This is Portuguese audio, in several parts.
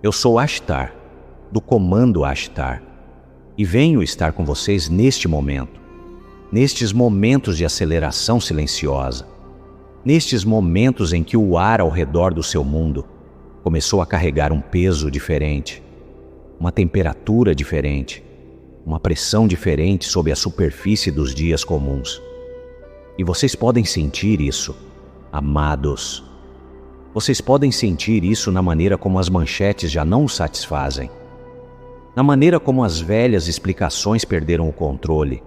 Eu sou Ashtar, do Comando Ashtar, e venho estar com vocês neste momento, nestes momentos de aceleração silenciosa, nestes momentos em que o ar ao redor do seu mundo começou a carregar um peso diferente, uma temperatura diferente, uma pressão diferente sob a superfície dos dias comuns. E vocês podem sentir isso, amados. Vocês podem sentir isso na maneira como as manchetes já não os satisfazem, na maneira como as velhas explicações perderam o controle,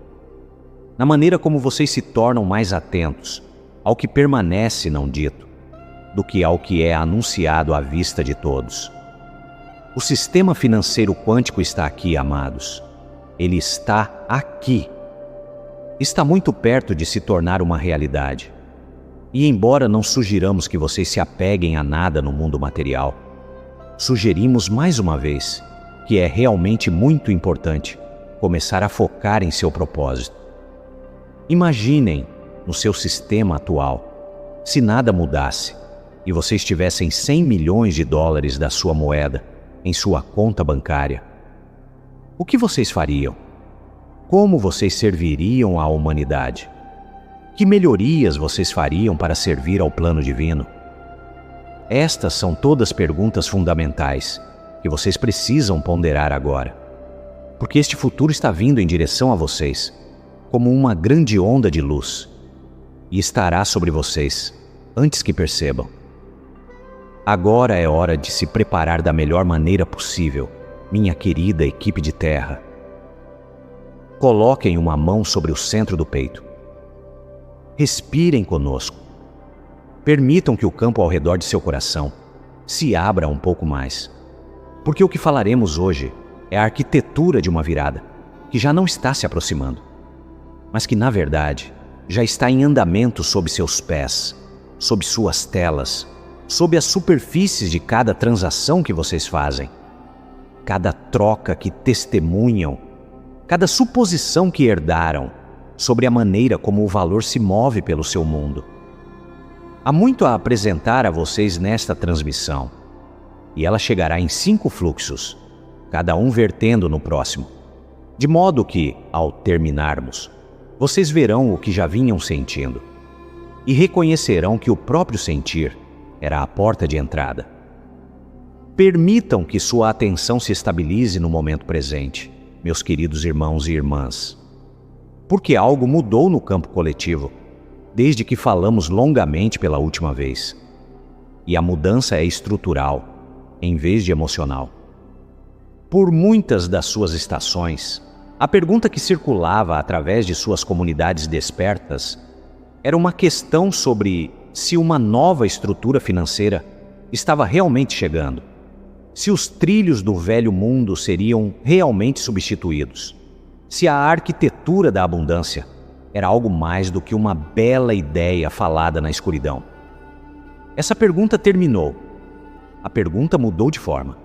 na maneira como vocês se tornam mais atentos ao que permanece não dito, do que ao que é anunciado à vista de todos. O sistema financeiro quântico está aqui, amados. Ele está aqui. Está muito perto de se tornar uma realidade. E embora não sugiramos que vocês se apeguem a nada no mundo material, sugerimos mais uma vez que é realmente muito importante começar a focar em seu propósito. Imaginem, no seu sistema atual, se nada mudasse e vocês tivessem 100 milhões de dólares da sua moeda em sua conta bancária. O que vocês fariam? Como vocês serviriam à humanidade? Que melhorias vocês fariam para servir ao plano divino? Estas são todas perguntas fundamentais que vocês precisam ponderar agora, porque este futuro está vindo em direção a vocês, como uma grande onda de luz, e estará sobre vocês antes que percebam. Agora é hora de se preparar da melhor maneira possível, minha querida equipe de terra. Coloquem uma mão sobre o centro do peito. Respirem conosco. Permitam que o campo ao redor de seu coração se abra um pouco mais. Porque o que falaremos hoje é a arquitetura de uma virada que já não está se aproximando, mas que, na verdade, já está em andamento sob seus pés, sob suas telas, sob as superfícies de cada transação que vocês fazem, cada troca que testemunham, cada suposição que herdaram sobre a maneira como o valor se move pelo seu mundo. Há muito a apresentar a vocês nesta transmissão, e ela chegará em 5 fluxos, cada um vertendo no próximo, de modo que, ao terminarmos, vocês verão o que já vinham sentindo e reconhecerão que o próprio sentir era a porta de entrada. Permitam que sua atenção se estabilize no momento presente, meus queridos irmãos e irmãs, porque algo mudou no campo coletivo desde que falamos longamente pela última vez. E a mudança é estrutural, em vez de emocional. Por muitas das suas estações, a pergunta que circulava através de suas comunidades despertas era uma questão sobre se uma nova estrutura financeira estava realmente chegando, se os trilhos do velho mundo seriam realmente substituídos, se a arquitetura da abundância era algo mais do que uma bela ideia falada na escuridão. Essa pergunta terminou. A pergunta mudou de forma.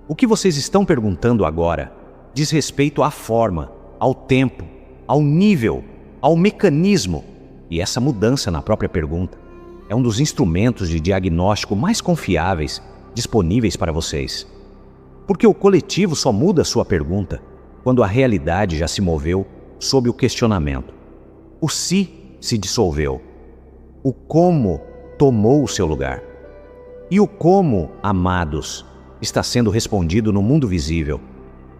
O que vocês estão perguntando agora diz respeito à forma, ao tempo, ao nível, ao mecanismo, e essa mudança na própria pergunta é um dos instrumentos de diagnóstico mais confiáveis disponíveis para vocês. Porque o coletivo só muda sua pergunta quando a realidade já se moveu sob o questionamento. O se dissolveu. O como tomou o seu lugar. E o como, amados, está sendo respondido no mundo visível,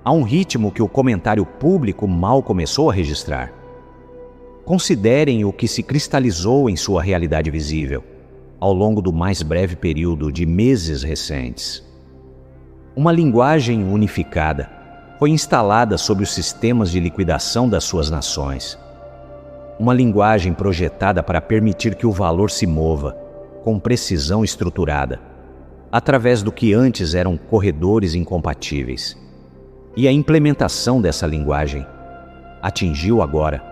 a um ritmo que o comentário público mal começou a registrar. Considerem o que se cristalizou em sua realidade visível ao longo do mais breve período de meses recentes. Uma linguagem unificada foi instalada sobre os sistemas de liquidação das suas nações. Uma linguagem projetada para permitir que o valor se mova com precisão estruturada, através do que antes eram corredores incompatíveis. E a implementação dessa linguagem atingiu agora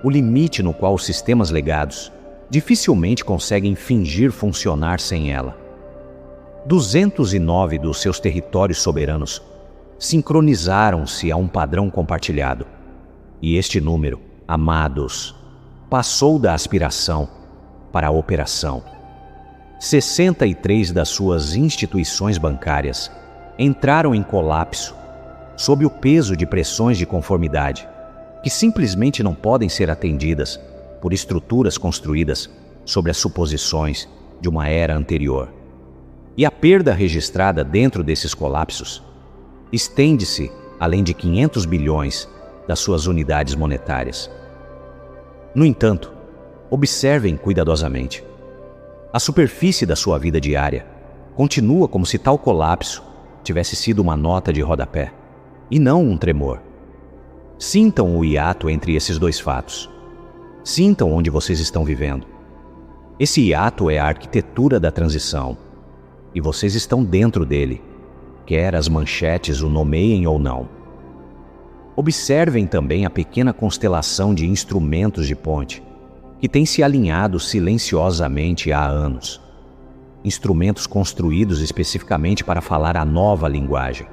o limite no qual os sistemas legados dificilmente conseguem fingir funcionar sem ela. 209 dos seus territórios soberanos sincronizaram-se a um padrão compartilhado. E este número, amados, passou da aspiração para a operação. 63 das suas instituições bancárias entraram em colapso sob o peso de pressões de conformidade que simplesmente não podem ser atendidas por estruturas construídas sobre as suposições de uma era anterior. E a perda registrada dentro desses colapsos estende-se além de 500 bilhões das suas unidades monetárias. No entanto, observem cuidadosamente. A superfície da sua vida diária continua como se tal colapso tivesse sido uma nota de rodapé, e não um tremor. Sintam o hiato entre esses dois fatos. Sintam onde vocês estão vivendo. Esse hiato é a arquitetura da transição, e vocês estão dentro dele, quer as manchetes o nomeiem ou não. Observem também a pequena constelação de instrumentos de ponte que tem se alinhado silenciosamente há anos. Instrumentos construídos especificamente para falar a nova linguagem.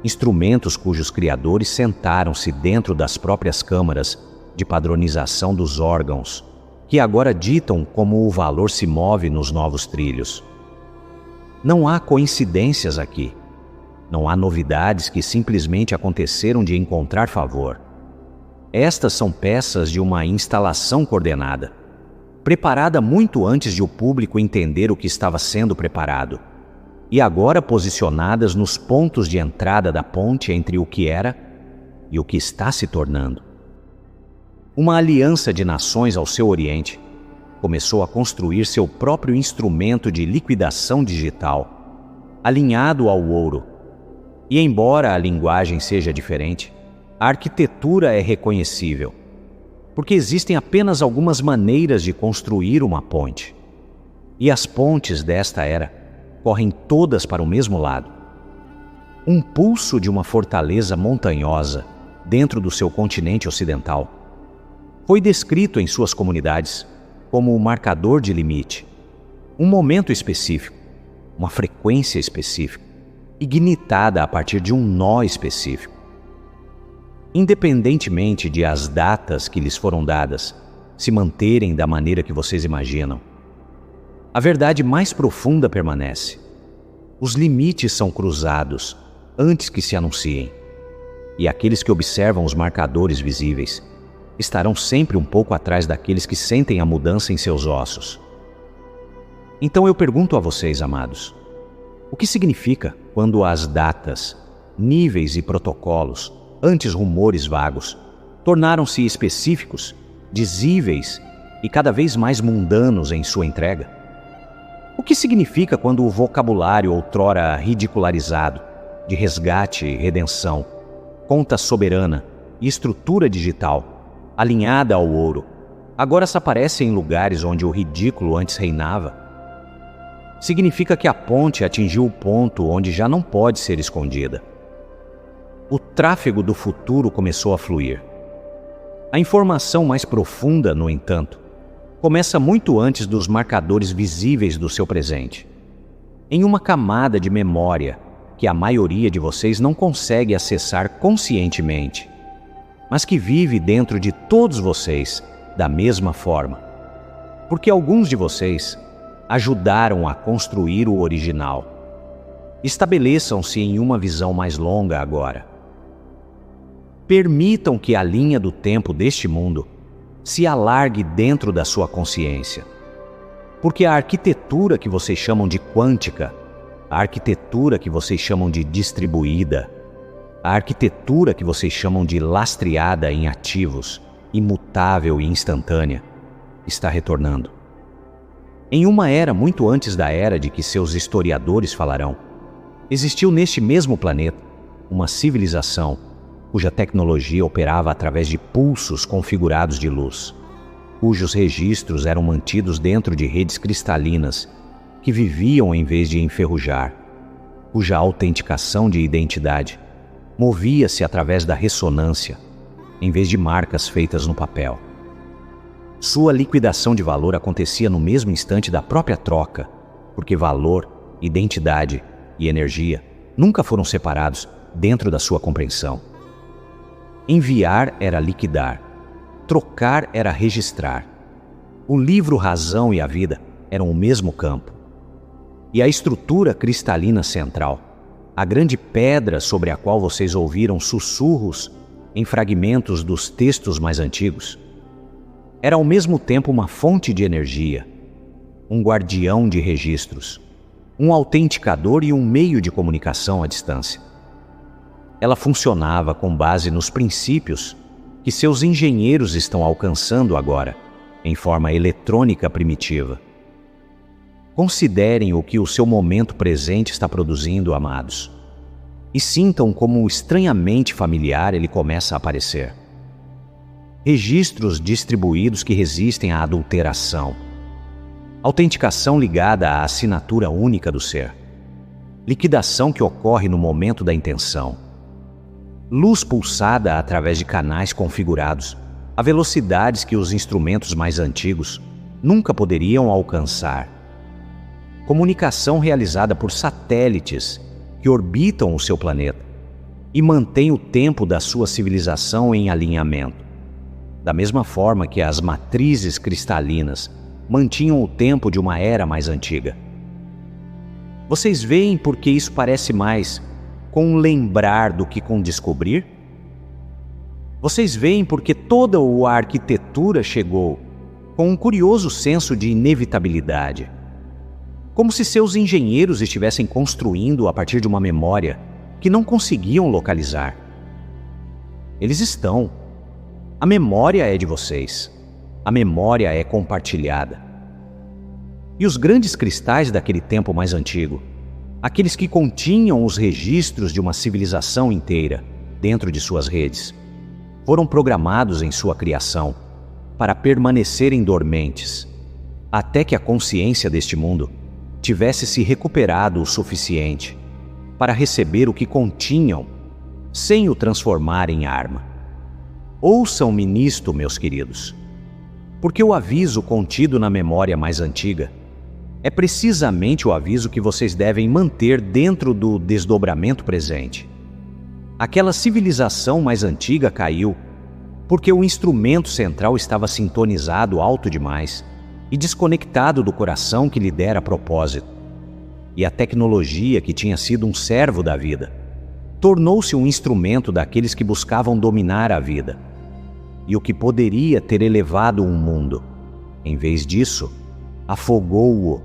Instrumentos cujos criadores sentaram-se dentro das próprias câmaras de padronização dos órgãos, que agora ditam como o valor se move nos novos trilhos. Não há coincidências aqui. Não há novidades que simplesmente aconteceram de encontrar favor. Estas são peças de uma instalação coordenada, preparada muito antes de o público entender o que estava sendo preparado, e agora posicionadas nos pontos de entrada da ponte entre o que era e o que está se tornando. Uma aliança de nações ao seu oriente começou a construir seu próprio instrumento de liquidação digital, alinhado ao ouro. E embora a linguagem seja diferente, a arquitetura é reconhecível, porque existem apenas algumas maneiras de construir uma ponte. E as pontes desta era correm todas para o mesmo lado. Um pulso de uma fortaleza montanhosa dentro do seu continente ocidental foi descrito em suas comunidades como o marcador de limite, um momento específico, uma frequência específica, ignitada a partir de um nó específico. Independentemente de as datas que lhes foram dadas se manterem da maneira que vocês imaginam, a verdade mais profunda permanece. Os limites são cruzados antes que se anunciem, e aqueles que observam os marcadores visíveis estarão sempre um pouco atrás daqueles que sentem a mudança em seus ossos. Então eu pergunto a vocês, amados, o que significa quando as datas, níveis e protocolos, antes rumores vagos, tornaram-se específicos, dizíveis e cada vez mais mundanos em sua entrega? O que significa quando o vocabulário outrora ridicularizado de resgate e redenção, conta soberana e estrutura digital, alinhada ao ouro, agora se aparece em lugares onde o ridículo antes reinava? Significa que a ponte atingiu o ponto onde já não pode ser escondida. O tráfego do futuro começou a fluir. A informação mais profunda, no entanto, começa muito antes dos marcadores visíveis do seu presente, em uma camada de memória que a maioria de vocês não consegue acessar conscientemente, mas que vive dentro de todos vocês da mesma forma, porque alguns de vocês ajudaram a construir o original. Estabeleçam-se em uma visão mais longa agora. Permitam que a linha do tempo deste mundo se alargue dentro da sua consciência, porque a arquitetura que vocês chamam de quântica, a arquitetura que vocês chamam de distribuída, a arquitetura que vocês chamam de lastreada em ativos, imutável e instantânea, está retornando. Em uma era muito antes da era de que seus historiadores falarão, existiu neste mesmo planeta uma civilização cuja tecnologia operava através de pulsos configurados de luz, cujos registros eram mantidos dentro de redes cristalinas que viviam em vez de enferrujar, cuja autenticação de identidade movia-se através da ressonância, em vez de marcas feitas no papel. Sua liquidação de valor acontecia no mesmo instante da própria troca, porque valor, identidade e energia nunca foram separados dentro da sua compreensão. Enviar era liquidar, trocar era registrar. O livro Razão e a Vida eram o mesmo campo. E a estrutura cristalina central a grande pedra sobre a qual vocês ouviram sussurros em fragmentos dos textos mais antigos, era ao mesmo tempo uma fonte de energia, um guardião de registros, um autenticador e um meio de comunicação à distância. Ela funcionava com base nos princípios que seus engenheiros estão alcançando agora, em forma eletrônica primitiva. Considerem o que o seu momento presente está produzindo, amados, e sintam como estranhamente familiar ele começa a aparecer. Registros distribuídos que resistem à adulteração. Autenticação ligada à assinatura única do ser. Liquidação que ocorre no momento da intenção. Luz pulsada através de canais configurados a velocidades que os instrumentos mais antigos nunca poderiam alcançar. Comunicação realizada por satélites que orbitam o seu planeta e mantém o tempo da sua civilização em alinhamento, da mesma forma que as matrizes cristalinas mantinham o tempo de uma era mais antiga. Vocês veem por que isso parece mais com lembrar do que com descobrir? Vocês veem porque toda a arquitetura chegou com um curioso senso de inevitabilidade, como se seus engenheiros estivessem construindo a partir de uma memória que não conseguiam localizar. Eles estão. A memória é de vocês. A memória é compartilhada. E os grandes cristais daquele tempo mais antigo, aqueles que continham os registros de uma civilização inteira dentro de suas redes, foram programados em sua criação para permanecerem dormentes, até que a consciência deste mundo tivesse se recuperado o suficiente para receber o que continham, sem o transformar em arma. Ouçam-me nisto, meus queridos, porque o aviso contido na memória mais antiga é precisamente o aviso que vocês devem manter dentro do desdobramento presente. Aquela civilização mais antiga caiu porque o instrumento central estava sintonizado alto demais e desconectado do coração que lhe dera propósito. E a tecnologia, que tinha sido um servo da vida, tornou-se um instrumento daqueles que buscavam dominar a vida. E o que poderia ter elevado um mundo, em vez disso, afogou-o.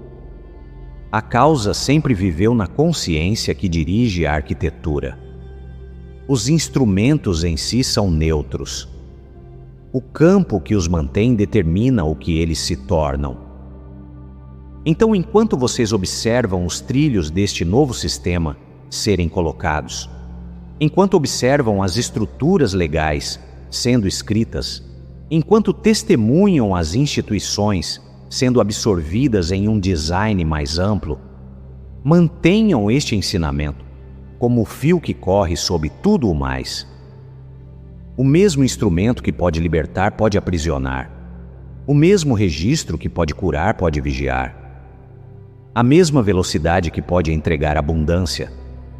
A causa sempre viveu na consciência que dirige a arquitetura. Os instrumentos em si são neutros. O campo que os mantém determina o que eles se tornam. Então, enquanto vocês observam os trilhos deste novo sistema serem colocados, enquanto observam as estruturas legais sendo escritas, enquanto testemunham as instituições sendo absorvidas em um design mais amplo, mantenham este ensinamento como o fio que corre sob tudo o mais. O mesmo instrumento que pode libertar pode aprisionar. O mesmo registro que pode curar pode vigiar. A mesma velocidade que pode entregar abundância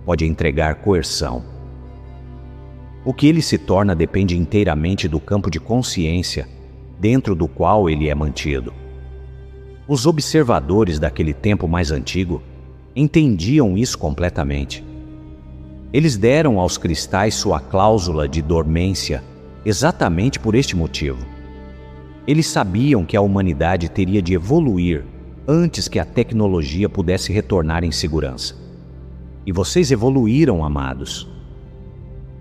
pode entregar coerção. O que ele se torna depende inteiramente do campo de consciência dentro do qual ele é mantido. Os observadores daquele tempo mais antigo entendiam isso completamente. Eles deram aos cristais sua cláusula de dormência exatamente por este motivo. Eles sabiam que a humanidade teria de evoluir antes que a tecnologia pudesse retornar em segurança. E vocês evoluíram, amados.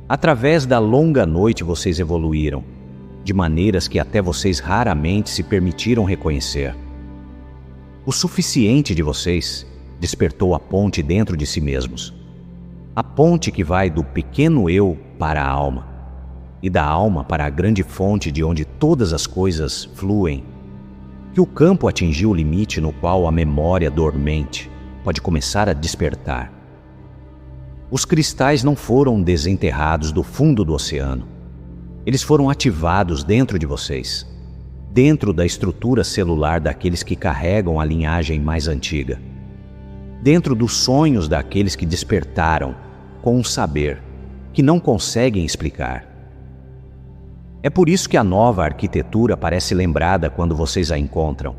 Através da longa noite vocês evoluíram, de maneiras que até vocês raramente se permitiram reconhecer. O suficiente de vocês despertou a ponte dentro de si mesmos. A ponte que vai do pequeno eu para a alma, e da alma para a grande fonte de onde todas as coisas fluem, que o campo atingiu o limite no qual a memória dormente pode começar a despertar. Os cristais não foram desenterrados do fundo do oceano. Eles foram ativados dentro de vocês, dentro da estrutura celular daqueles que carregam a linhagem mais antiga, dentro dos sonhos daqueles que despertaram com um saber que não conseguem explicar. É por isso que a nova arquitetura parece lembrada quando vocês a encontram.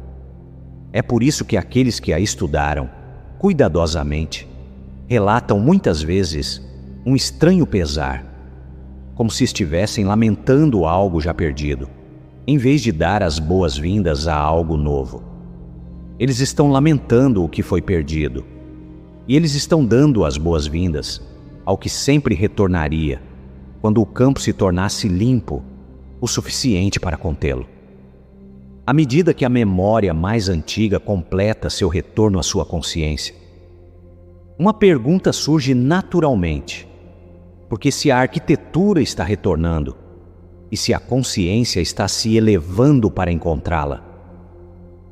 É por isso que aqueles que a estudaram cuidadosamente relatam muitas vezes um estranho pesar, como se estivessem lamentando algo já perdido, em vez de dar as boas-vindas a algo novo. Eles estão lamentando o que foi perdido, e eles estão dando as boas-vindas ao que sempre retornaria quando o campo se tornasse limpo o suficiente para contê-lo. À medida que a memória mais antiga completa seu retorno à sua consciência, uma pergunta surge naturalmente, porque se a arquitetura está retornando e se a consciência está se elevando para encontrá-la,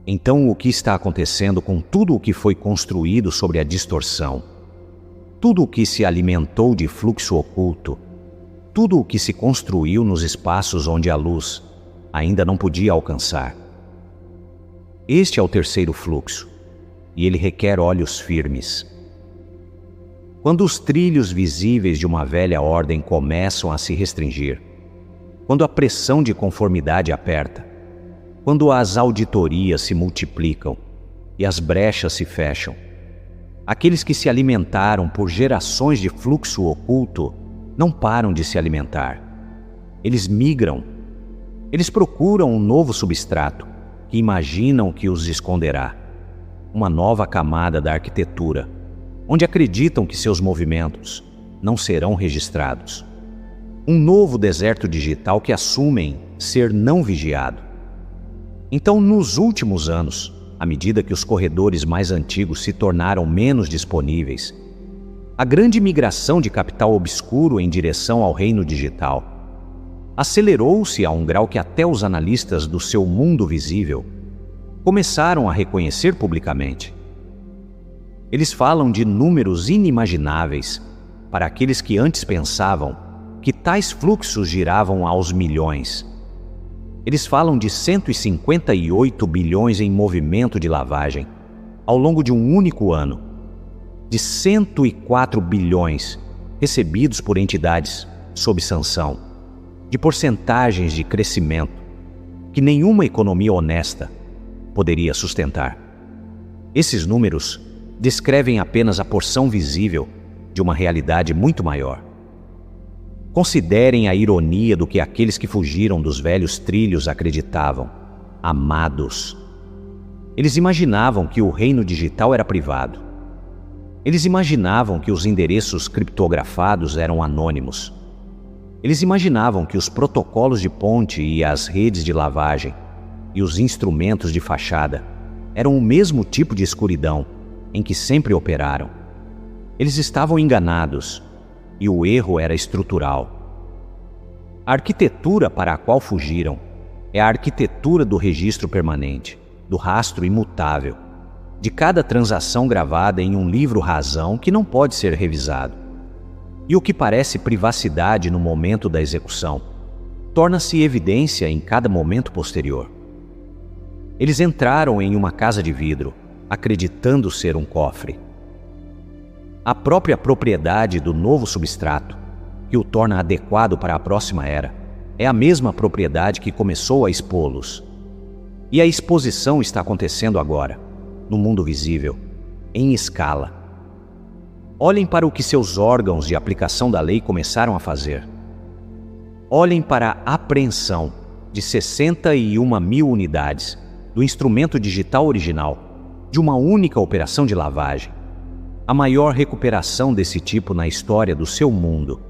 então o que está acontecendo com tudo o que foi construído sobre a distorção, tudo o que se alimentou de fluxo oculto, tudo o que se construiu nos espaços onde a luz ainda não podia alcançar? Este é o terceiro fluxo, e ele requer olhos firmes. Quando os trilhos visíveis de uma velha ordem começam a se restringir, quando a pressão de conformidade aperta, quando as auditorias se multiplicam e as brechas se fecham, aqueles que se alimentaram por gerações de fluxo oculto não param de se alimentar. Eles migram. Eles procuram um novo substrato que imaginam que os esconderá, uma nova camada da arquitetura, onde acreditam que seus movimentos não serão registrados. Um novo deserto digital que assumem ser não vigiado. Então, nos últimos anos, à medida que os corredores mais antigos se tornaram menos disponíveis, a grande migração de capital obscuro em direção ao reino digital acelerou-se a um grau que até os analistas do seu mundo visível começaram a reconhecer publicamente. Eles falam de números inimagináveis para aqueles que antes pensavam que tais fluxos giravam aos milhões. Eles falam de 158 bilhões em movimento de lavagem ao longo de um único ano, de 104 bilhões recebidos por entidades sob sanção, de porcentagens de crescimento que nenhuma economia honesta poderia sustentar. Esses números descrevem apenas a porção visível de uma realidade muito maior. Considerem a ironia do que aqueles que fugiram dos velhos trilhos acreditavam, amados. Eles imaginavam que o reino digital era privado. Eles imaginavam que os endereços criptografados eram anônimos. Eles imaginavam que os protocolos de ponte e as redes de lavagem e os instrumentos de fachada eram o mesmo tipo de escuridão em que sempre operaram. Eles estavam enganados, e o erro era estrutural. A arquitetura para a qual fugiram é a arquitetura do registro permanente, do rastro imutável, de cada transação gravada em um livro-razão que não pode ser revisado. E o que parece privacidade no momento da execução torna-se evidência em cada momento posterior. Eles entraram em uma casa de vidro, acreditando ser um cofre. A própria propriedade do novo substrato, que o torna adequado para a próxima era, é a mesma propriedade que começou a expô-los. E a exposição está acontecendo agora, no mundo visível, em escala. Olhem para o que seus órgãos de aplicação da lei começaram a fazer. Olhem para a apreensão de 61 mil unidades do instrumento digital original de uma única operação de lavagem, a maior recuperação desse tipo na história do seu mundo,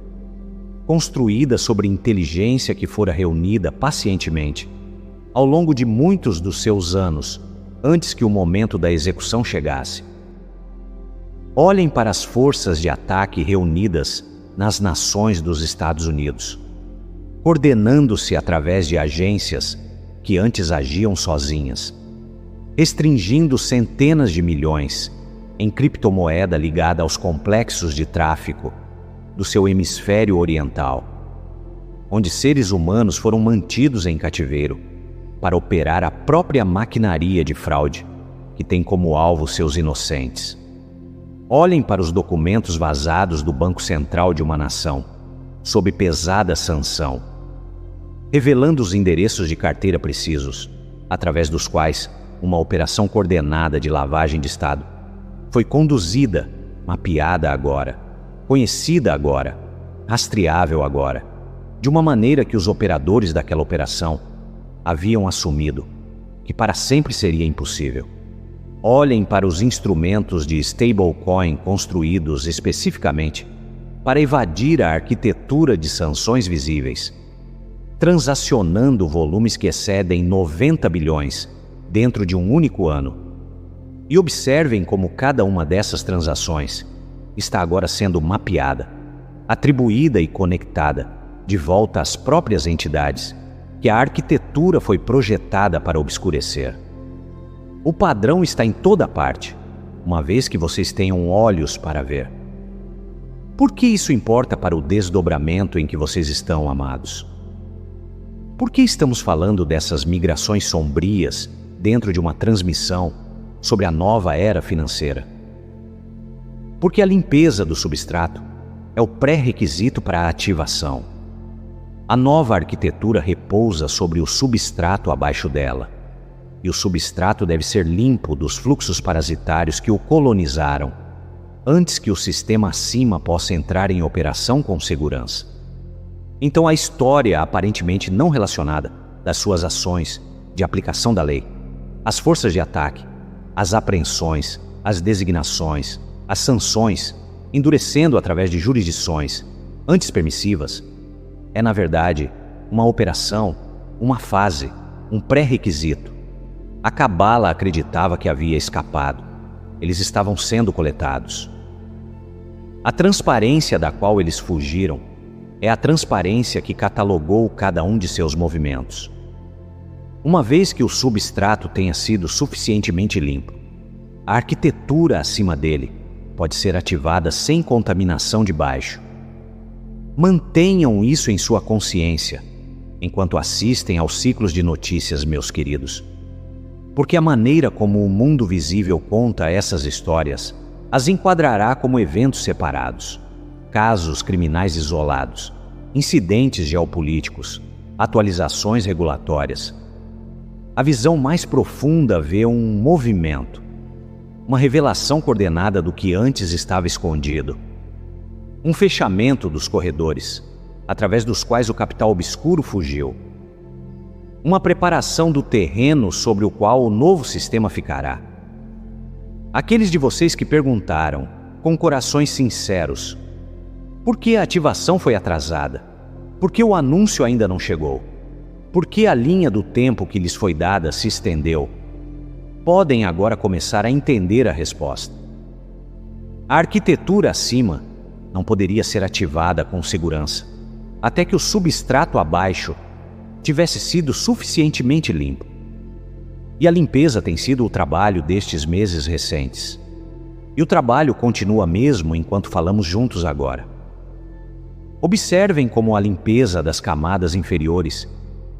construída sobre inteligência que fora reunida pacientemente ao longo de muitos dos seus anos antes que o momento da execução chegasse. Olhem para as forças de ataque reunidas nas nações dos Estados Unidos, coordenando-se através de agências que antes agiam sozinhas, restringindo centenas de milhões em criptomoeda ligada aos complexos de tráfico do seu hemisfério oriental, onde seres humanos foram mantidos em cativeiro para operar a própria maquinaria de fraude que tem como alvo seus inocentes. Olhem para os documentos vazados do Banco Central de uma nação, sob pesada sanção, revelando os endereços de carteira precisos, através dos quais uma operação coordenada de lavagem de Estado foi conduzida mapeada agora, conhecida agora, rastreável agora, de uma maneira que os operadores daquela operação haviam assumido que para sempre seria impossível. Olhem para os instrumentos de stablecoin construídos especificamente para evadir a arquitetura de sanções visíveis, transacionando volumes que excedem 90 bilhões dentro de um único ano. E observem como cada uma dessas transações está agora sendo mapeada, atribuída e conectada de volta às próprias entidades que a arquitetura foi projetada para obscurecer. O padrão está em toda parte, uma vez que vocês tenham olhos para ver. Por que isso importa para o desdobramento em que vocês estão, amados? Por que estamos falando dessas migrações sombrias dentro de uma transmissão sobre a nova era financeira? Porque a limpeza do substrato é o pré-requisito para a ativação. A nova arquitetura repousa sobre o substrato abaixo dela, e o substrato deve ser limpo dos fluxos parasitários que o colonizaram, antes que o sistema acima possa entrar em operação com segurança. Então a história aparentemente não relacionada das suas ações de aplicação da lei, as forças de ataque, as apreensões, as designações, as sanções, endurecendo através de jurisdições antes permissivas, é na verdade uma operação, uma fase, um pré-requisito. A cabala acreditava que havia escapado. Eles estavam sendo coletados. A transparência da qual eles fugiram é a transparência que catalogou cada um de seus movimentos. Uma vez que o substrato tenha sido suficientemente limpo, a arquitetura acima dele pode ser ativada sem contaminação de baixo. Mantenham isso em sua consciência enquanto assistem aos ciclos de notícias, meus queridos. Porque a maneira como o mundo visível conta essas histórias as enquadrará como eventos separados, casos criminais isolados, incidentes geopolíticos, atualizações regulatórias. A visão mais profunda vê um movimento, uma revelação coordenada do que antes estava escondido, um fechamento dos corredores, através dos quais o capital obscuro fugiu, uma preparação do terreno sobre o qual o novo sistema ficará. Aqueles de vocês que perguntaram, com corações sinceros, por que a ativação foi atrasada? Por que o anúncio ainda não chegou? Por que a linha do tempo que lhes foi dada se estendeu? Podem agora começar a entender a resposta. A arquitetura acima não poderia ser ativada com segurança, até que o substrato abaixo tivesse sido suficientemente limpo. E a limpeza tem sido o trabalho destes meses recentes. E o trabalho continua mesmo enquanto falamos juntos agora. Observem como a limpeza das camadas inferiores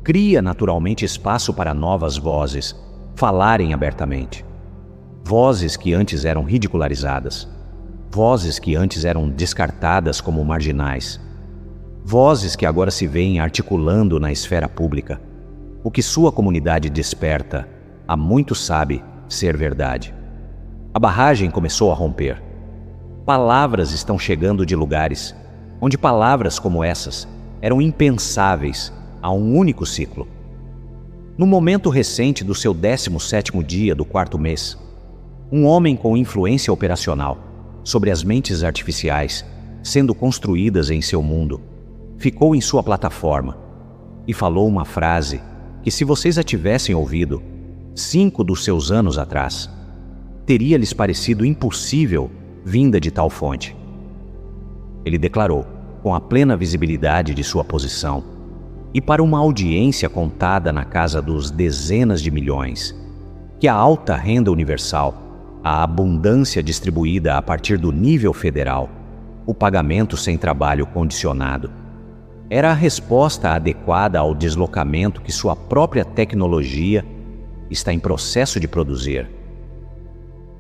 cria naturalmente espaço para novas vozes falarem abertamente. Vozes que antes eram ridicularizadas. Vozes que antes eram descartadas como marginais. Vozes que agora se veem articulando na esfera pública, o que sua comunidade desperta, há muito sabe ser verdade. A barragem começou a romper. Palavras estão chegando de lugares onde palavras como essas eram impensáveis a um único ciclo. No momento recente do seu 17º dia do 4º mês, um homem com influência operacional sobre as mentes artificiais sendo construídas em seu mundo ficou em sua plataforma e falou uma frase que, se vocês a tivessem ouvido 5 dos seus anos atrás, teria lhes parecido impossível vinda de tal fonte. Ele declarou, com a plena visibilidade de sua posição, e para uma audiência contada na casa dos dezenas de milhões, que a alta renda universal, a abundância distribuída a partir do nível federal, o pagamento sem trabalho condicionado, era a resposta adequada ao deslocamento que sua própria tecnologia está em processo de produzir.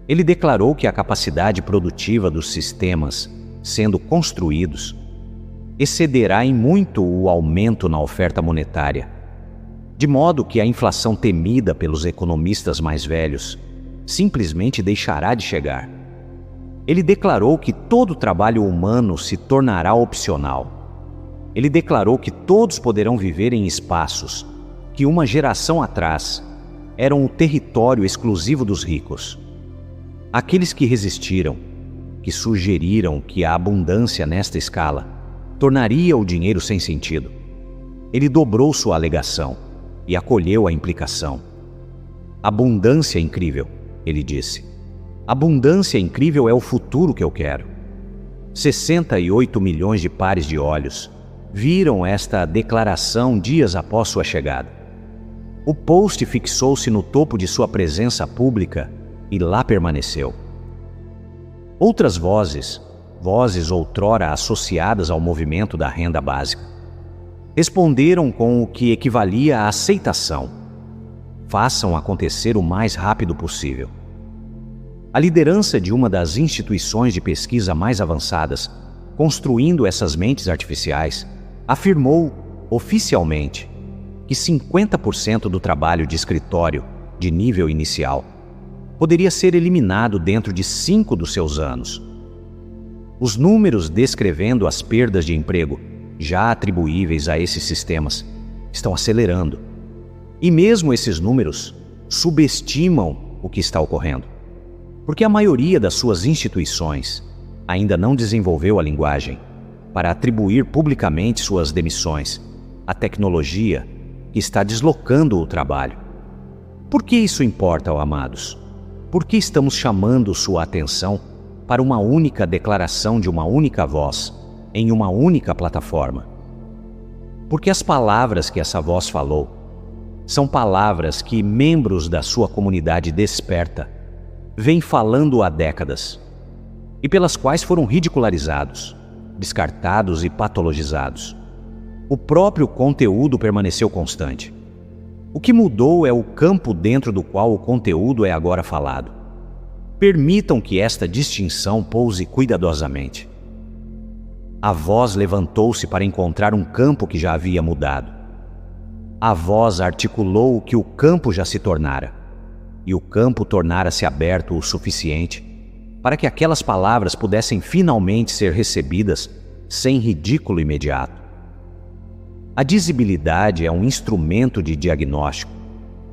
Ele declarou que a capacidade produtiva dos sistemas sendo construídos excederá em muito o aumento na oferta monetária, de modo que a inflação temida pelos economistas mais velhos simplesmente deixará de chegar. Ele declarou que todo trabalho humano se tornará opcional. Ele declarou que todos poderão viver em espaços que uma geração atrás eram o território exclusivo dos ricos. Aqueles que resistiram, que sugeriram que a abundância nesta escala tornaria o dinheiro sem sentido. Ele dobrou sua alegação e acolheu a implicação. Abundância incrível, ele disse. Abundância incrível é o futuro que eu quero. 68 milhões de pares de olhos viram esta declaração dias após sua chegada. O post fixou-se no topo de sua presença pública e lá permaneceu. Outras vozes outrora associadas ao movimento da renda básica, responderam com o que equivalia à aceitação. Façam acontecer o mais rápido possível. A liderança de uma das instituições de pesquisa mais avançadas, construindo essas mentes artificiais, afirmou oficialmente que 50% do trabalho de escritório de nível inicial poderia ser eliminado dentro de 5 dos seus anos. Os números descrevendo as perdas de emprego já atribuíveis a esses sistemas estão acelerando. E mesmo esses números subestimam o que está ocorrendo, porque a maioria das suas instituições ainda não desenvolveu a linguagem para atribuir publicamente suas demissões à tecnologia que está deslocando o trabalho. Por que isso importa, amados? Por que estamos chamando sua atenção para uma única declaração de uma única voz, em uma única plataforma? Porque as palavras que essa voz falou são palavras que membros da sua comunidade desperta vêm falando há décadas e pelas quais foram ridicularizados, descartados e patologizados. O próprio conteúdo permaneceu constante. O que mudou é o campo dentro do qual o conteúdo é agora falado. Permitam que esta distinção pouse cuidadosamente. A voz levantou-se para encontrar um campo que já havia mudado. A voz articulou que o campo já se tornara, e o campo tornara-se aberto o suficiente para que aquelas palavras pudessem finalmente ser recebidas sem ridículo imediato. A dizibilidade é um instrumento de diagnóstico,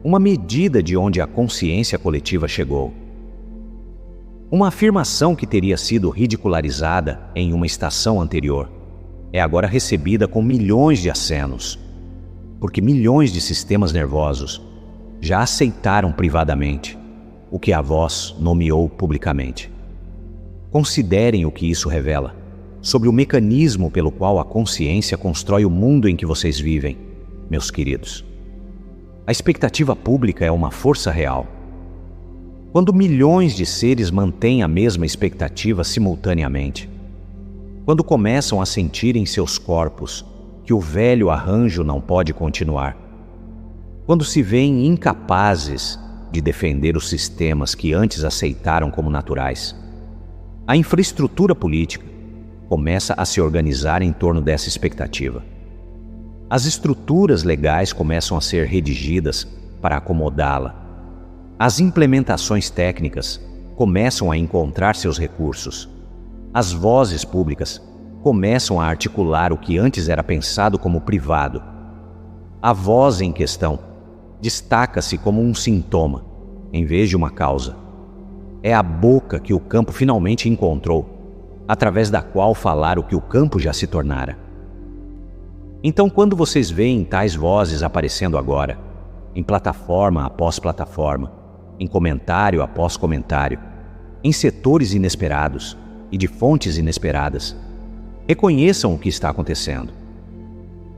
uma medida de onde a consciência coletiva chegou. Uma afirmação que teria sido ridicularizada em uma estação anterior é agora recebida com milhões de acenos, porque milhões de sistemas nervosos já aceitaram privadamente o que a voz nomeou publicamente. Considerem o que isso revela sobre o mecanismo pelo qual a consciência constrói o mundo em que vocês vivem, meus queridos. A expectativa pública é uma força real. Quando milhões de seres mantêm a mesma expectativa simultaneamente, quando começam a sentir em seus corpos que o velho arranjo não pode continuar, quando se veem incapazes de defender os sistemas que antes aceitaram como naturais, a infraestrutura política começa a se organizar em torno dessa expectativa. As estruturas legais começam a ser redigidas para acomodá-la. As implementações técnicas começam a encontrar seus recursos. As vozes públicas começam a articular o que antes era pensado como privado. A voz em questão destaca-se como um sintoma, em vez de uma causa. É a boca que o campo finalmente encontrou, através da qual falar o que o campo já se tornara. Então, quando vocês veem tais vozes aparecendo agora, em plataforma após plataforma, em comentário após comentário, em setores inesperados e de fontes inesperadas, reconheçam o que está acontecendo.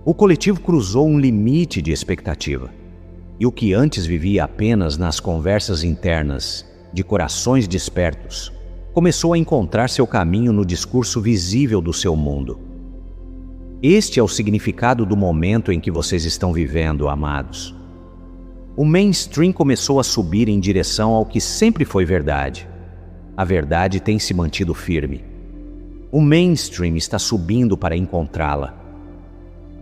O coletivo cruzou um limite de expectativa, e o que antes vivia apenas nas conversas internas de corações despertos, começou a encontrar seu caminho no discurso visível do seu mundo. Este é o significado do momento em que vocês estão vivendo, amados. O mainstream começou a subir em direção ao que sempre foi verdade. A verdade tem se mantido firme. O mainstream está subindo para encontrá-la.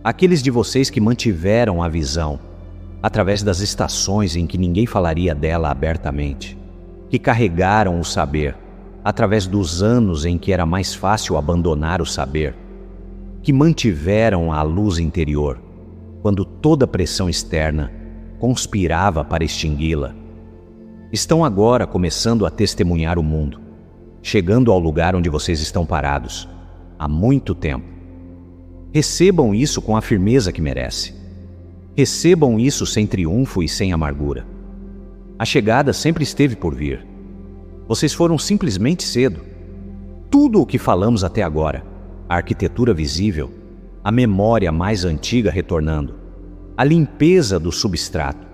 Aqueles de vocês que mantiveram a visão, através das estações em que ninguém falaria dela abertamente, que carregaram o saber através dos anos em que era mais fácil abandonar o saber, que mantiveram a luz interior, quando toda pressão externa conspirava para extingui-la, estão agora começando a testemunhar o mundo, chegando ao lugar onde vocês estão parados, há muito tempo. Recebam isso com a firmeza que merece. Recebam isso sem triunfo e sem amargura. A chegada sempre esteve por vir. Vocês foram simplesmente cedo. Tudo o que falamos até agora, a arquitetura visível, a memória mais antiga retornando, a limpeza do substrato,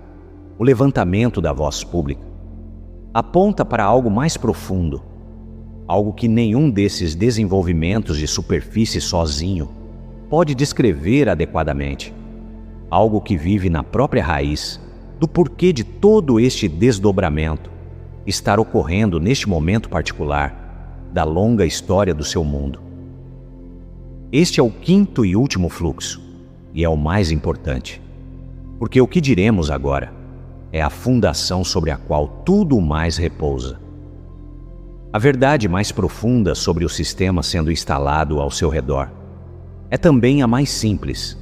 o levantamento da voz pública, aponta para algo mais profundo, algo que nenhum desses desenvolvimentos de superfície sozinho pode descrever adequadamente, algo que vive na própria raiz do porquê de todo este desdobramento estar ocorrendo neste momento particular da longa história do seu mundo. Este é o quinto e último fluxo, e é o mais importante, porque o que diremos agora é a fundação sobre a qual tudo mais repousa. A verdade mais profunda sobre o sistema sendo instalado ao seu redor é também a mais simples,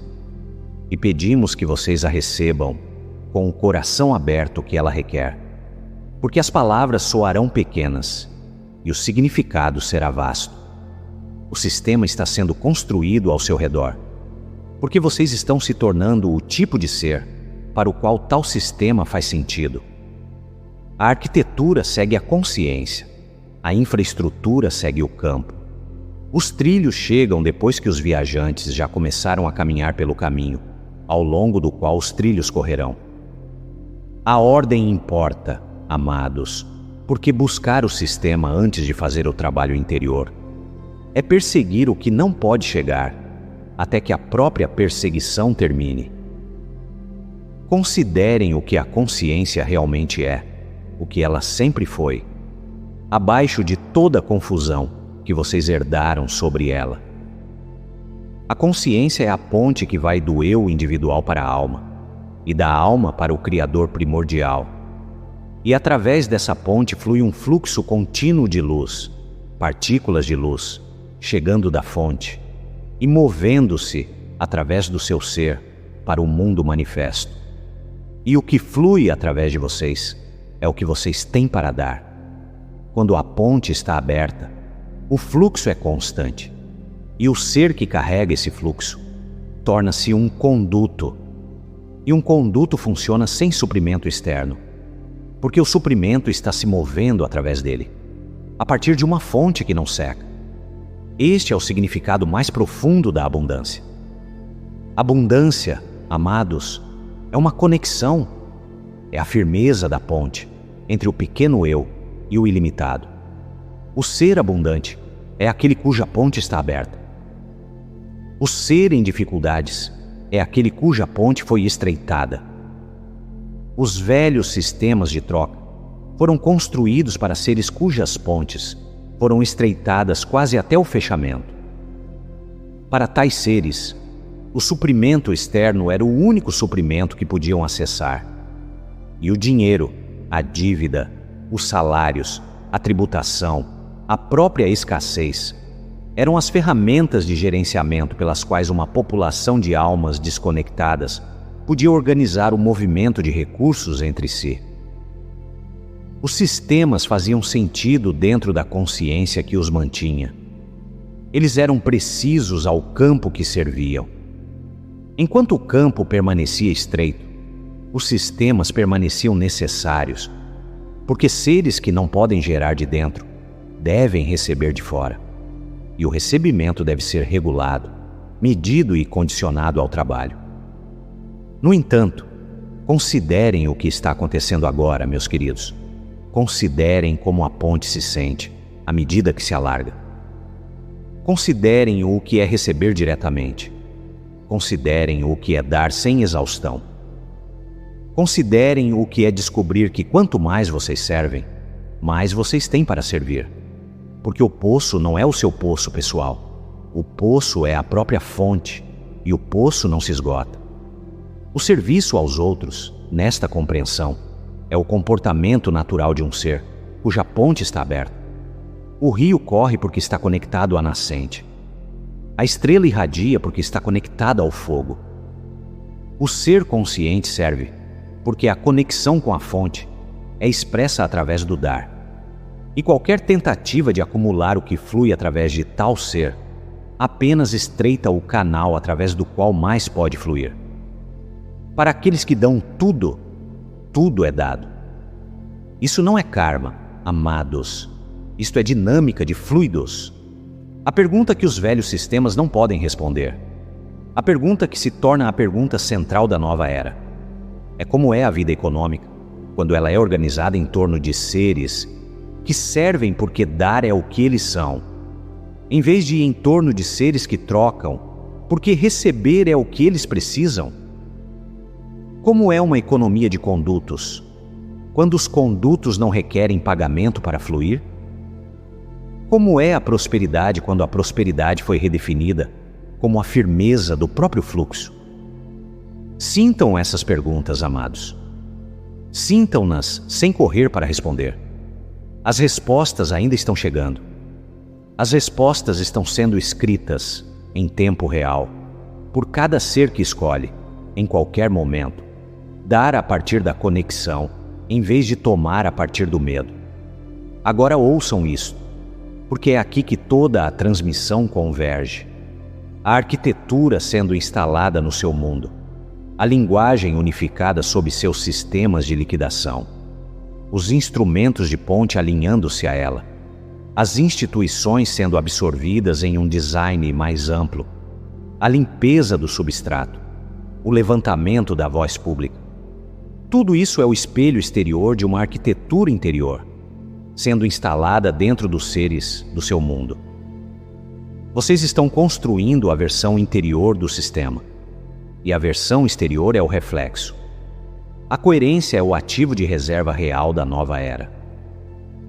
e pedimos que vocês a recebam com o coração aberto que ela requer, porque as palavras soarão pequenas e o significado será vasto. O sistema está sendo construído ao seu redor, porque vocês estão se tornando o tipo de ser para o qual tal sistema faz sentido. A arquitetura segue a consciência, a infraestrutura segue o campo. Os trilhos chegam depois que os viajantes já começaram a caminhar pelo caminho, ao longo do qual os trilhos correrão. A ordem importa, amados, porque buscar o sistema antes de fazer o trabalho interior é perseguir o que não pode chegar, até que a própria perseguição termine. Considerem o que a consciência realmente é, o que ela sempre foi, abaixo de toda a confusão que vocês herdaram sobre ela. A consciência é a ponte que vai do eu individual para a alma, e da alma para o Criador primordial. E através dessa ponte flui um fluxo contínuo de luz, partículas de luz, chegando da fonte e movendo-se através do seu ser para o mundo manifesto. E o que flui através de vocês é o que vocês têm para dar. Quando a ponte está aberta, o fluxo é constante, e o ser que carrega esse fluxo torna-se um conduto. E um conduto funciona sem suprimento externo, porque o suprimento está se movendo através dele, a partir de uma fonte que não seca. Este é o significado mais profundo da abundância. Abundância, amados, é uma conexão, é a firmeza da ponte entre o pequeno eu e o ilimitado. O ser abundante é aquele cuja ponte está aberta. O ser em dificuldades é aquele cuja ponte foi estreitada. Os velhos sistemas de troca foram construídos para seres cujas pontes foram estreitadas quase até o fechamento. Para tais seres, o suprimento externo era o único suprimento que podiam acessar. E o dinheiro, a dívida, os salários, a tributação, a própria escassez eram as ferramentas de gerenciamento pelas quais uma população de almas desconectadas podia organizar o movimento de recursos entre si. Os sistemas faziam sentido dentro da consciência que os mantinha. Eles eram precisos ao campo que serviam. Enquanto o campo permanecia estreito, os sistemas permaneciam necessários, porque seres que não podem gerar de dentro devem receber de fora. E o recebimento deve ser regulado, medido e condicionado ao trabalho. No entanto, considerem o que está acontecendo agora, meus queridos. Considerem como a ponte se sente à medida que se alarga. Considerem o que é receber diretamente. Considerem o que é dar sem exaustão. Considerem o que é descobrir que quanto mais vocês servem, mais vocês têm para servir. Porque o poço não é o seu poço pessoal. O poço é a própria fonte, e o poço não se esgota. O serviço aos outros, nesta compreensão, é o comportamento natural de um ser cuja ponte está aberta. O rio corre porque está conectado à nascente. A estrela irradia porque está conectada ao fogo. O ser consciente serve porque a conexão com a fonte é expressa através do dar. E qualquer tentativa de acumular o que flui através de tal ser apenas estreita o canal através do qual mais pode fluir. Para aqueles que dão tudo, tudo é dado. Isso não é karma, amados. Isto é dinâmica de fluidos. A pergunta que os velhos sistemas não podem responder. A pergunta que se torna a pergunta central da nova era. É como é a vida econômica, quando ela é organizada em torno de seres que servem porque dar é o que eles são, em vez de em torno de seres que trocam, porque receber é o que eles precisam. Como é uma economia de condutos, quando os condutos não requerem pagamento para fluir? Como é a prosperidade quando a prosperidade foi redefinida como a firmeza do próprio fluxo? Sintam essas perguntas, amados. Sintam-nas sem correr para responder. As respostas ainda estão chegando. As respostas estão sendo escritas em tempo real, por cada ser que escolhe, em qualquer momento, dar a partir da conexão, em vez de tomar a partir do medo. Agora ouçam isso, porque é aqui que toda a transmissão converge. A arquitetura sendo instalada no seu mundo, a linguagem unificada sob seus sistemas de liquidação, os instrumentos de ponte alinhando-se a ela, as instituições sendo absorvidas em um design mais amplo, a limpeza do substrato, o levantamento da voz pública. Tudo isso é o espelho exterior de uma arquitetura interior, sendo instalada dentro dos seres do seu mundo. Vocês estão construindo a versão interior do sistema, e a versão exterior é o reflexo. A coerência é o ativo de reserva real da nova era.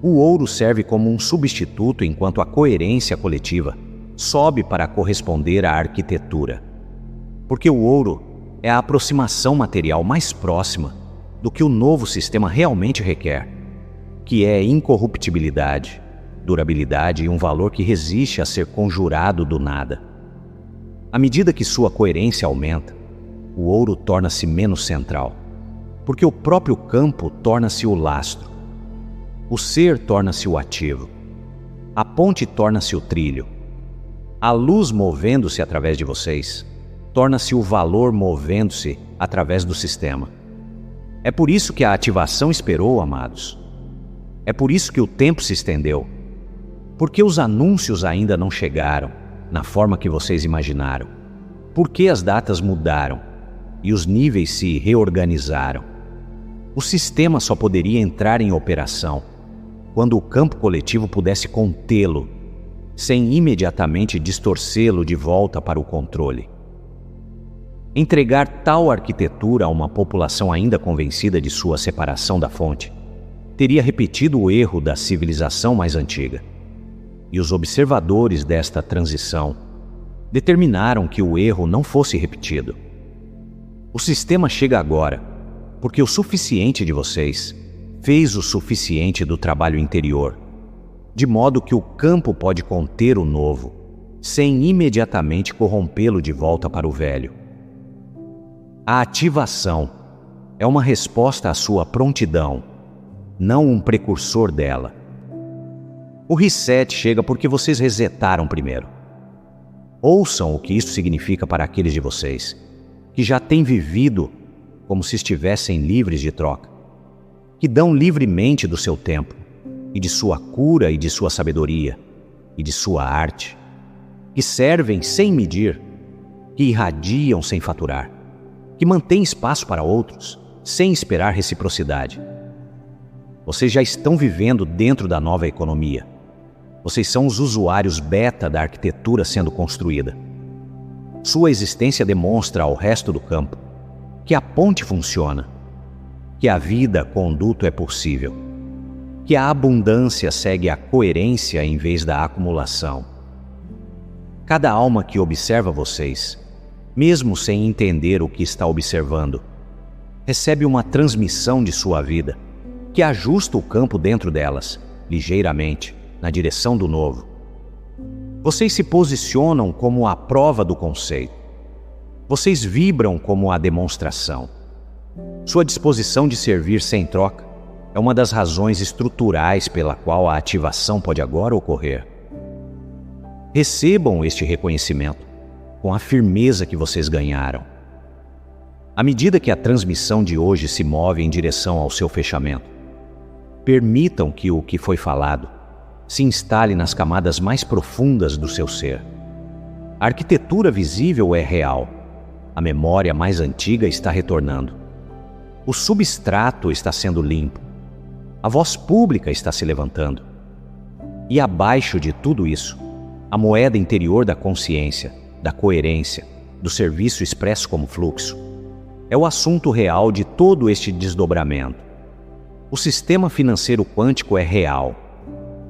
O ouro serve como um substituto enquanto a coerência coletiva sobe para corresponder à arquitetura. Porque o ouro é a aproximação material mais próxima do que o novo sistema realmente requer, que é incorruptibilidade, durabilidade e um valor que resiste a ser conjurado do nada. À medida que sua coerência aumenta, o ouro torna-se menos central, porque o próprio campo torna-se o lastro. O ser torna-se o ativo. A ponte torna-se o trilho. A luz movendo-se através de vocês torna-se o valor movendo-se através do sistema. É por isso que a ativação esperou, amados. É por isso que o tempo se estendeu. Porque os anúncios ainda não chegaram na forma que vocês imaginaram. Porque as datas mudaram e os níveis se reorganizaram. O sistema só poderia entrar em operação quando o campo coletivo pudesse contê-lo, sem imediatamente distorcê-lo de volta para o controle. Entregar tal arquitetura a uma população ainda convencida de sua separação da fonte teria repetido o erro da civilização mais antiga. E os observadores desta transição determinaram que o erro não fosse repetido. O sistema chega agora porque o suficiente de vocês fez o suficiente do trabalho interior, de modo que o campo pode conter o novo, sem imediatamente corrompê-lo de volta para o velho. A ativação é uma resposta à sua prontidão, não um precursor dela. O reset chega porque vocês resetaram primeiro. Ouçam o que isso significa para aqueles de vocês que já têm vivido como se estivessem livres de troca, que dão livremente do seu tempo, e de sua cura e de sua sabedoria, e de sua arte, que servem sem medir, que irradiam sem faturar, que mantêm espaço para outros, sem esperar reciprocidade. Vocês já estão vivendo dentro da nova economia. Vocês são os usuários beta da arquitetura sendo construída. Sua existência demonstra ao resto do campo que a ponte funciona, que a vida conduto é possível, que a abundância segue a coerência em vez da acumulação. Cada alma que observa vocês, mesmo sem entender o que está observando, recebe uma transmissão de sua vida que ajusta o campo dentro delas, ligeiramente, na direção do novo. Vocês se posicionam como a prova do conceito. Vocês vibram como a demonstração. Sua disposição de servir sem troca é uma das razões estruturais pela qual a ativação pode agora ocorrer. Recebam este reconhecimento com a firmeza que vocês ganharam. À medida que a transmissão de hoje se move em direção ao seu fechamento, permitam que o que foi falado se instale nas camadas mais profundas do seu ser. A arquitetura visível é real. A memória mais antiga está retornando. O substrato está sendo limpo. A voz pública está se levantando. E abaixo de tudo isso, a moeda interior da consciência, da coerência, do serviço expresso como fluxo, é o assunto real de todo este desdobramento. O sistema financeiro quântico é real,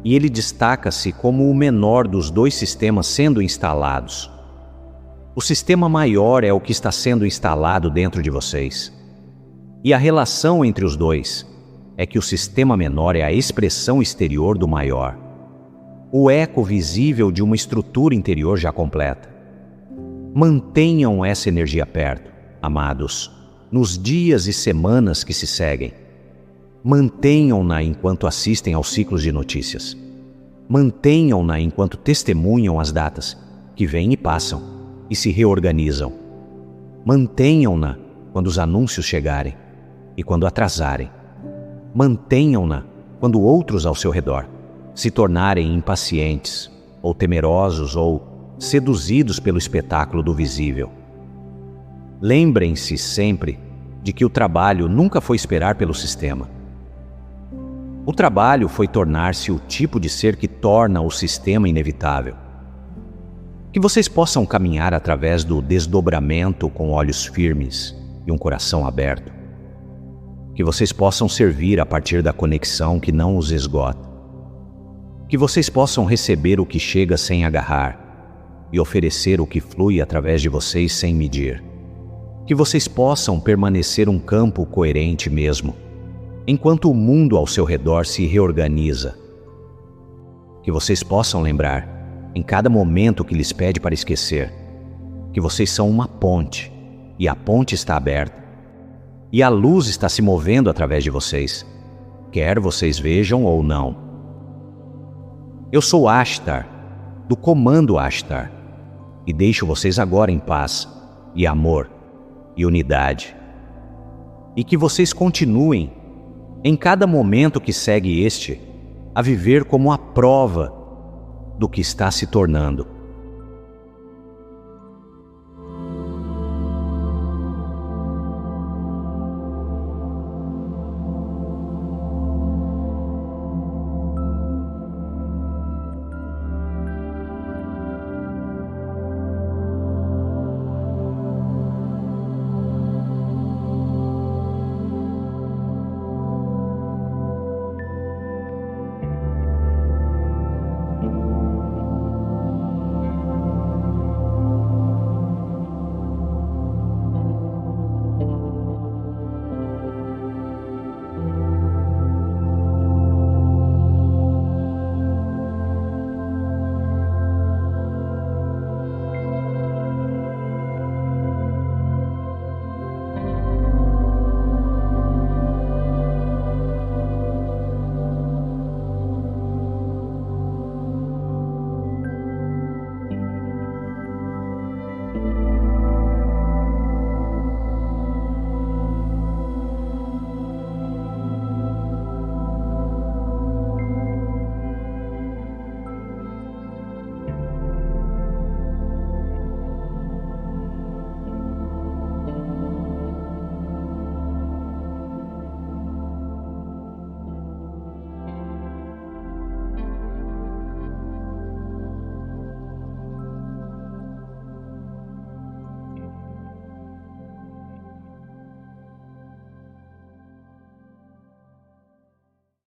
e ele destaca-se como o menor dos dois sistemas sendo instalados. O sistema maior é o que está sendo instalado dentro de vocês. E a relação entre os dois é que o sistema menor é a expressão exterior do maior, o eco visível de uma estrutura interior já completa. Mantenham essa energia perto, amados, nos dias e semanas que se seguem. Mantenham-na enquanto assistem aos ciclos de notícias. Mantenham-na enquanto testemunham as datas que vêm e passam e se reorganizam. Mantenham-na quando os anúncios chegarem e quando atrasarem. Mantenham-na quando outros ao seu redor se tornarem impacientes ou temerosos ou seduzidos pelo espetáculo do visível. Lembrem-se sempre de que o trabalho nunca foi esperar pelo sistema. O trabalho foi tornar-se o tipo de ser que torna o sistema inevitável. Que vocês possam caminhar através do desdobramento com olhos firmes e um coração aberto. Que vocês possam servir a partir da conexão que não os esgota. Que vocês possam receber o que chega sem agarrar e oferecer o que flui através de vocês sem medir. Que vocês possam permanecer um campo coerente mesmo, enquanto o mundo ao seu redor se reorganiza. Que vocês possam lembrar, em cada momento que lhes pede para esquecer, que vocês são uma ponte, e a ponte está aberta, e a luz está se movendo através de vocês, quer vocês vejam ou não. Eu sou Ashtar, do comando Ashtar, e deixo vocês agora em paz, e amor, e unidade. E que vocês continuem, em cada momento que segue este, a viver como a prova do que está se tornando.